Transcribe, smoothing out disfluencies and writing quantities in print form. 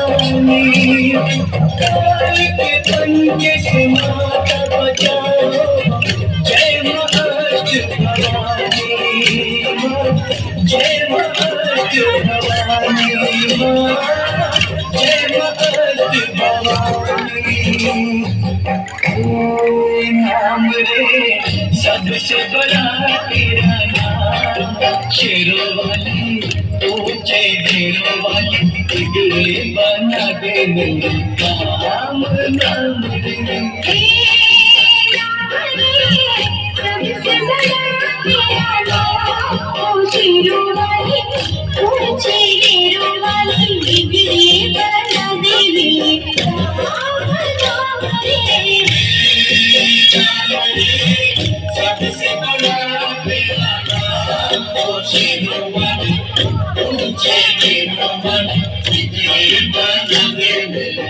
भवानी, काल के पंजे से माता बचाओ, जय माँ अष्ट भवानी, जय माँ अष्ट भवानी, जय माँ अष्ट भवानी। ओ नाम रे सबसे बड़ा तेरा नाम, शेरों वाली ऊंचे ढेरों वाली, बिगड़े बना दे मेरे काम। नाम रे सबसे बड़ा तेरा नाम, शेरों वाली ऊंचे ढेरों वाली, बिगड़े बना दे मेरे काम। नाम रे सबसे बड़ा तेरा नाम, शेरों वाली ऊंचे ढेरों वाली, बिगड़े बना दे मेरे।